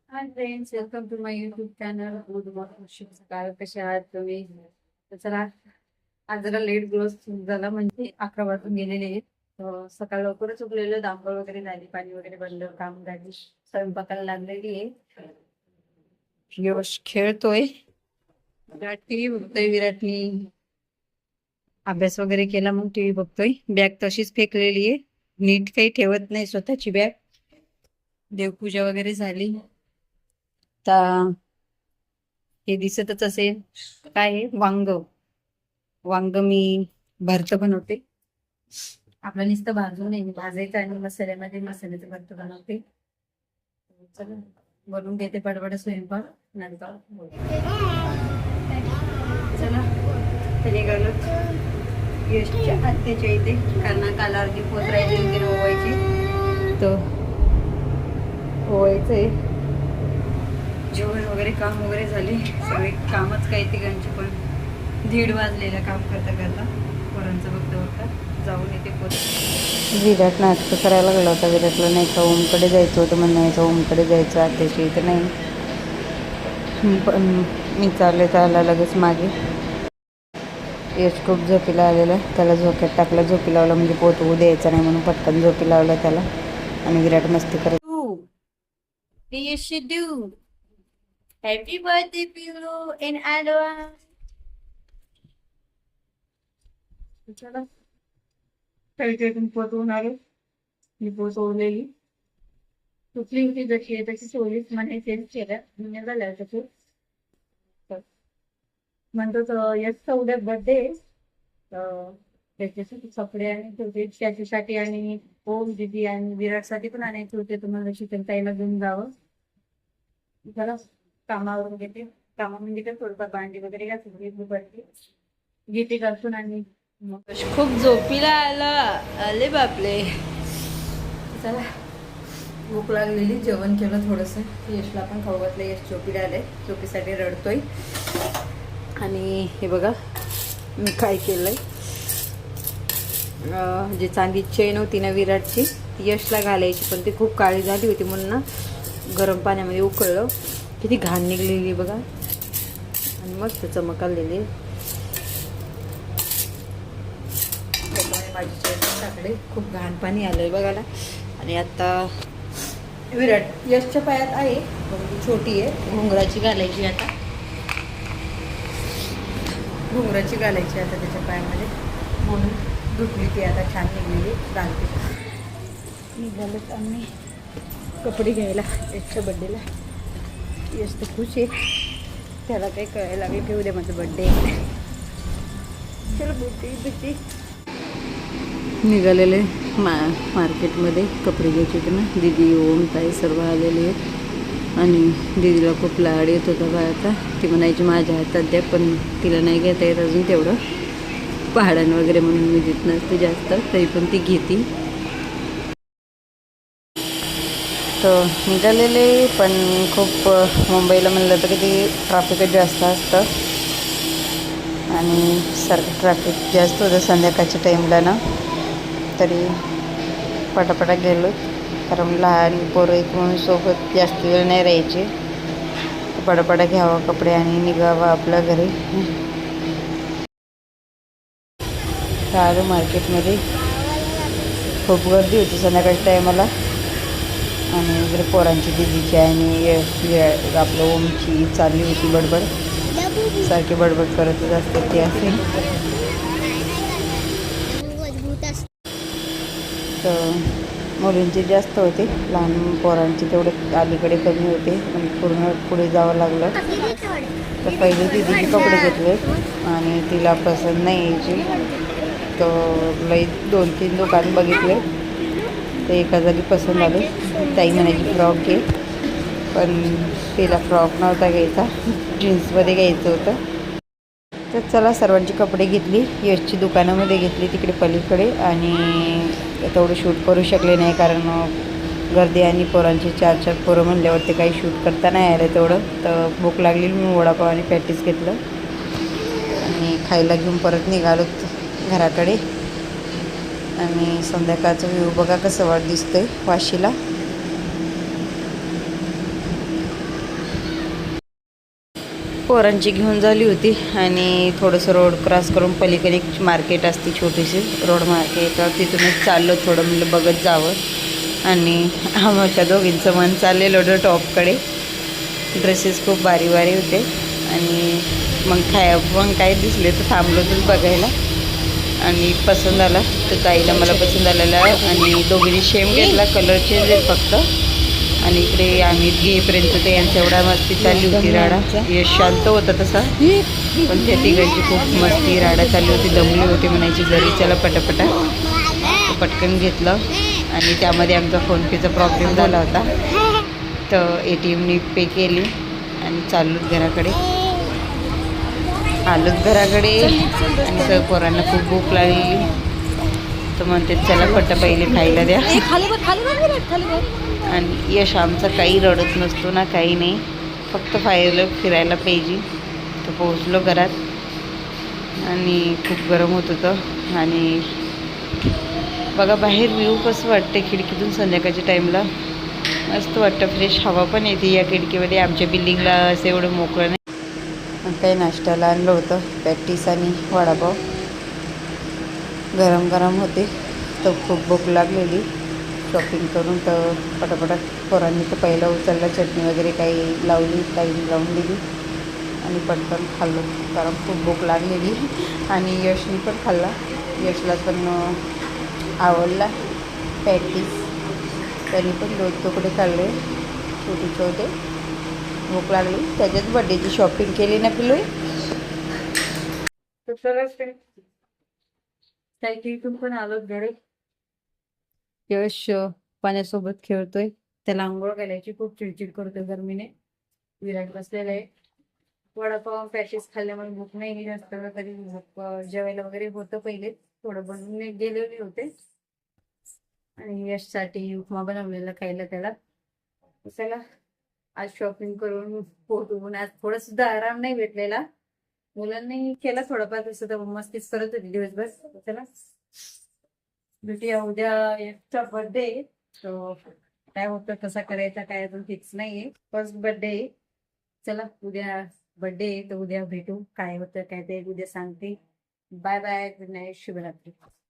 High friends, welcome to my YouTube channel. Good morning, शुभ सकाळ. कसे आहात तुम्ही? तर चला, आज जरा लेट ग्रोथ झाला, म्हणजे 11 वाजून गेलेले आहेत. सकाळ लवकरच उठलेलं, दांघोळ वगैरे झाली, पाणी वगैरे भरलं, काम झाली, स्वयंपाकाला लागलेली आहे. यश खेळतोय, विराट टीव्ही बघतोय. विराटनी अभ्यास वगैरे केला, मग टीव्ही बघतोय. बॅग तशीच फेकलेली आहे, नीट काही ठेवत नाही स्वतःची बॅग. देवपूजा वगैरे झाली. आता हे दिसतच असेल, काय आहे? वांग. वांग मी भरत बनवते. आपलं नुसतं भाजून नाही, भाजायचं आणि मसाल्यामध्ये मसाल्याचं भरत बनवते. चला, बनवून घेते पडपड स्वयंपाक, नंतर बोलू. चला, ते निघालो यशच्या आत्याच्या इथे, कारण काल अर्धी पोत राहिली होती ना ओवायची, तर ओवायचंय. जेवण वगैरे काम वगैरे झाले, सगळे कामच काही तिघांची पण 1:30 वाजलेलं काम करता करता. पोरांचं बघता बघता जाऊन येते पोत. विराट नाटकं करायला लागला होता. विराटला नाही का ओमकडे जायचं होतं, म्हणायचं ओमकडे जायचं, आत्याशी इथं नाही. पण मी चालले त्याला लगेच मागे. यश खूप झोपीला आलेला, त्याला झोक्यात टाकला, झोपी लावला, म्हणजे पोत होऊ द्यायचा नाही म्हणून पटकन झोपी लावला त्याला. आणि विराट मस्ती करत, हॅपी बर्थडे पिलू इन ॲडव्हान्स. चला, काही पोचवून आलो. मी पोचवलेली कुठली होती, जशी आहे तशी सोयीच म्हणे चेंज केल्या, म्हणजे झाल्या तशी. म्हणतो तर यशचा उद्या बर्थडे, त्याच्यासाठी कपडे आणायचे होते त्याच्यासाठी, आणि ओम दीदी आणि विराटसाठी पण आणायचे होते. तुम्हाला शिकन ताईला घेऊन जावं. जरा कामावरून घेते, कामा म्हणजे काय थोडंफार भांडी वगैरे घासून घेतली पडते, घेते घासून. आणि मग खूप झोपीला आले बापले. चला, भूक लागलेली, जेवण केलं थोडंसं, यशला पण खाऊ घातलं. यश झोपीला आले, झोपीसाठी रडतोय. आणि हे बघा मी काय केलंय, जे चांदीची चेन होती ना विराटची, ती यशला घालायची, पण ती खूप काळी झाली होती म्हणून ना गरम पाण्यामध्ये उकळलं. किती घाण निघलेली बघा, आणि मस्त चमक आलेली. त्याच्यामुळे माझी चेन टाकले, खूप घाण पाणी आलंय बघायला. आणि आता विराट यशच्या पायात आहे, छोटी आहे, घुंगराची घालायची आता. घुंगराची घालायची आता त्याच्या पायामध्ये, म्हणून धुतली ती आता, छान निघलेली, घालते. निघालेत आम्ही कपडे घ्यायला यशच्या बड्डेला. यश तर खुश आहे, त्याला काही कळायला लागेल की उद्या माझा बड्डे आहे. चला बुद्धी निघालेले मार्केटमध्ये कपडे घ्यायचे होते ना. दीदी ओम ताई सर्व आलेले आहेत. आणि दीदीला खूप लाड येत होता बाळाचा. ती म्हणायची माझ्या हातात द्या, पण तिला नाही घेता येत अजून तेवढं पहाडण वगैरे, म्हणून मी देत नसते जास्त, तरी पण ती घेते. तर निघालेले, पण खूप मुंबईला म्हणलं तर किती ट्रॅफिकच जास्त असतं, आणि सारखं ट्रॅफिक जास्त होतं संध्याकाळच्या टाईमला ना. तरी पटापटा गेलो, कारण लहान पोरं एक म्हणून सोबत जास्त वेळ नाही राहायचे. पटापटा घ्यावा कपडे आणि निघावं आपल्या घरी. आलो मार्केटमध्ये, खूप गर्दी होती संध्याकाळच्या टायमाला. आणि इकडे पोरांची, दीदीची आणि आपलं ओमची चालली होती बडबड, सारखी बडबड करतच असते ती असे. तर मुलींचे जास्त होते, लहान पोरांचे तेवढे अलीकडे कमी होते, पण पूर्ण पुढे जावं लागलं. तर पहिले दीदीचे कपडे घेतले, आणि तिला पसंत नाही यायची, तर लई 2-3 दुकान बघितले, ते एका जागी पसंत आले. ताई म्हणायची फ्रॉक घे, पण तिला फ्रॉक नव्हता घ्यायचा, जीन्समध्ये घ्यायचं होतं. तर चला, सर्वांची कपडे घेतली, यशची दुकानामध्ये घेतली तिकडे पलीकडे. आणि तेवढं शूट करू शकले नाही, कारण गर्दी आणि पोरांची 4-4 पोरं म्हणल्यावरती काही शूट करता नाही आलं तेवढं. तर भूक लागली, मी वडापाव आणि पॅटीस घेतलं, आणि खायला घेऊन परत निघालो घराकडे. आणि संध्याकाळचं व्ह्यू बघा कसं वाट दिसतंय वाशीला. पोरांची घेऊन झाली होती आणि थोडंसं रोड क्रॉस करून पलीकडे एक मार्केट असते छोटीशी रोड मार्केट, तर तिथूनच चाललो थोडं म्हणलं बघत जावं. आणि आमच्या दोघींचं मन चाललेलं होतं टॉपकडे. ड्रेसेस खूप भारी भारी होते आणि मग काय दिसले तर थांबलो तर बघायला आणि पसंत आला तर ताईला मला पसंत आलेला आणि दोघींनी सेम घेतला. कलर चेंज आहे फक्त. आणि इकडे आम्ही घेईपर्यंत ते यांच्या एवढा मस्ती चालली होती राडा. यश शांत होता तसा, पण त्या तिघांची खूप मस्ती राडा चालली होती. दमली होती म्हणायची घरी चला पटापटा. पटकन घेतलं आणि त्यामध्ये आमचा फोनपेचा प्रॉब्लेम झाला होता, तर ATMनी पे केली आणि चाललोच घराकडे. आलोच घराकडे आणि सगळं पोरांना खूप भूक लागली, तर म्हणते चला पट्टा पहिले खायला द्या. आणि यश आमचा काही रडत नसतो ना, काही नाही, फक्त फिरायला पाहिजे. तर पोहोचलो घरात आणि खूप गरम होत होतं. आणि बघा बाहेर व्ह्यू कसं वाटतं खिडकीतून संध्याकाळच्या टाईमला. मस्त वाटतं, फ्रेश हवा पण येते या खिडकीमध्ये. आमच्या बिल्डिंगला असं एवढं मोकळं नाही. काही नाश्त्याला आणलं होतं पॅटीस आणि वडापाव, गरम गरम होते. तर खूप भूक लागलेली शॉपिंग करून, तर पटापट पोरांनी तर पहिला उचलला, चटणी वगैरे काही लावली, काही लावून दिली आणि पटकन खाल्लं कारण खूप भूक लागलेली. आणि यशनी पण खाल्ला, यशला पण आवडला पॅटीस, त्यांनी पण 2 तुकडे खाल्ले छोटे छोटे. भूक लागली त्याच्यात बड्डेची शॉपिंग केली ना पिलू. तर सरच काही इथून पण आलो घरी. यश पाण्यासोबत खेळतोय, त्याला आंघोळ घालायची खूप चिडचिड करतोय गरमीने. विराट बसलेला आहे. वडापाव पॅटीस खाल्ल्यामुळे भूक नाही जास्त, कधी जेवायला वगैरे होतं पहिले, थोडं बनवून गेलेले होते. आणि यशसाठी उपमा बनवलेला खायला त्याला. चला आज शॉपिंग करून पोटून आज थोडा सुद्धा आराम नाही भेटलेला. मुलांनी केला थोडाफार, तसं तर मस्तीच करत होती दिवसभर. चला भेटूया उद्या. एकचा बर्थडे, तो काय होतं कसा करायचा काय अजून फिक्स नाहीये. First birthday. चला उद्या बर्थडे, तर उद्या भेटू. काय होतं काय ते उद्या सांगते. बाय बाय, गुड नाईट, शुभरात्री.